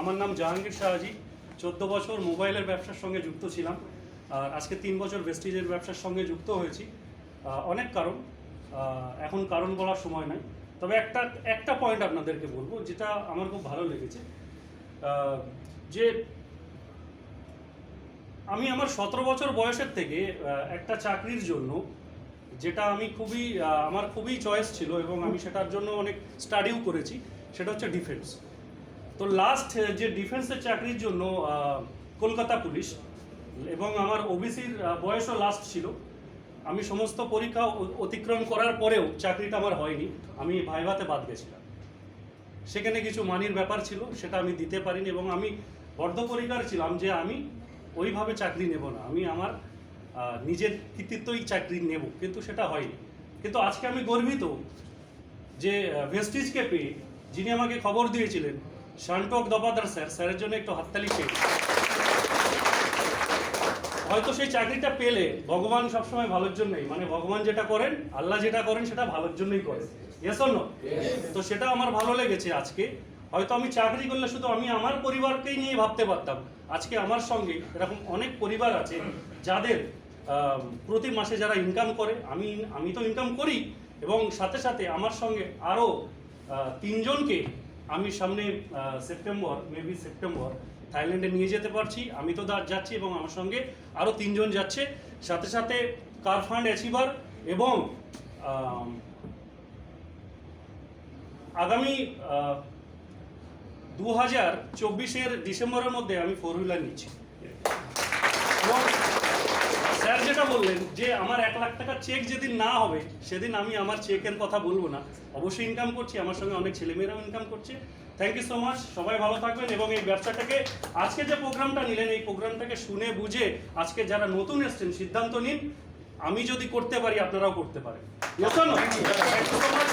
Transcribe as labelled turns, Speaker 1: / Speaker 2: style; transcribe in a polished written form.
Speaker 1: আমার নাম জাহাঙ্গীর শাহজি। 14 বছর মোবাইলের ব্যবসার সঙ্গে যুক্ত ছিলাম, আর আজকে 3 বছর ভেস্টিজের ব্যবসার সঙ্গে যুক্ত হয়েছি। অনেক কারণ, এখন কারণ বলার সময় নাই, তবে একটা পয়েন্ট আপনাদেরকে বলবো যেটা আমার খুব ভালো লেগেছে, যে আমি আমার 17 বছর বয়সের থেকে একটা চাকরির জন্য, যেটা আমি আমার খুবই চয়েস ছিল এবং আমি সেটার জন্য অনেক স্টাডিও করেছি, সেটা হচ্ছে ডিফেন্স। তো লাস্ট যে ডিফেন্সের চাকরির জন্য কলকাতা পুলিশ, এবং আমার ওবিসির বয়সও লাস্ট ছিল, আমি সমস্ত পরীক্ষা অতিক্রম করার পরেও চাকরিটা আমার হয়নি, আমি ভাইভাতে বাদ গেছিলাম। সেখানে কিছু মানির ব্যাপার ছিল, সেটা আমি দিতে পারিনি এবং আমি বদ্ধপরিকর ছিলাম যে আমি ওইভাবে চাকরি নেব না, আমি আমার নিজের কৃতিত্বই চাকরি নেব, কিন্তু সেটা হয়নি। কিন্তু আজকে আমি গর্বিত যে ভেস্টিজকে পেয়ে, যিনি আমাকে খবর দিয়েছিলেন, শান্টক দপাদার স্যারের জন্য একটু হাততালি চেয়ে। হয়তো সেই চাকরিটা পেলে ভগবান সবসময় ভালোর জন্যই, মানে ভগবান যেটা করেন, আল্লাহ যেটা করেন সেটা ভালোর জন্যই করেন, ইয়েস অর নো? তো সেটা আমার ভালো লেগেছে আজকে। হয়তো আমি চাকরি করলে শুধু আমি আমার পরিবারকেই নিয়ে ভাবতে পারতাম, আজকে আমার সঙ্গে এরকম অনেক পরিবার আছে যাদের প্রতি মাসে যারা ইনকাম করে, আমি তো ইনকাম করি, এবং সাথে সাথে আমার সঙ্গে আরও 3 জনকে আমি সামনে সেপ্টেম্বর থাইল্যান্ডে নিয়ে যেতে পারছি। আমি তো যাচ্ছি এবং আমার সঙ্গে আরও 3 জন যাচ্ছে, সাথে সাথে কার ফান্ড অ্যাচিভার, এবং আগামী 2024-এর ডিসেম্বরের মধ্যে আমি 4 হুইলার নিচ্ছি। এবং স্যার যেটা বললেন যে আমার 1 লাখ টাকার চেক যেদিন না হবে সেদিন আমি আমার চেকের কথা বলবো না, অবশ্যই ইনকাম করছি, আমার সঙ্গে অনেক ছেলেমেয়েরাও ইনকাম করছে। থ্যাংক ইউ সো মাচ, সবাই ভালো থাকবেন। এবং এই ব্যবসাটাকে, আজকে যে প্রোগ্রামটা নিলেন, এই প্রোগ্রামটাকে শুনে বুঝে আজকে যারা নতুন এসছেন সিদ্ধান্ত নিন, আমি যদি করতে পারি আপনারাও করতে পারেন। Thank you so much.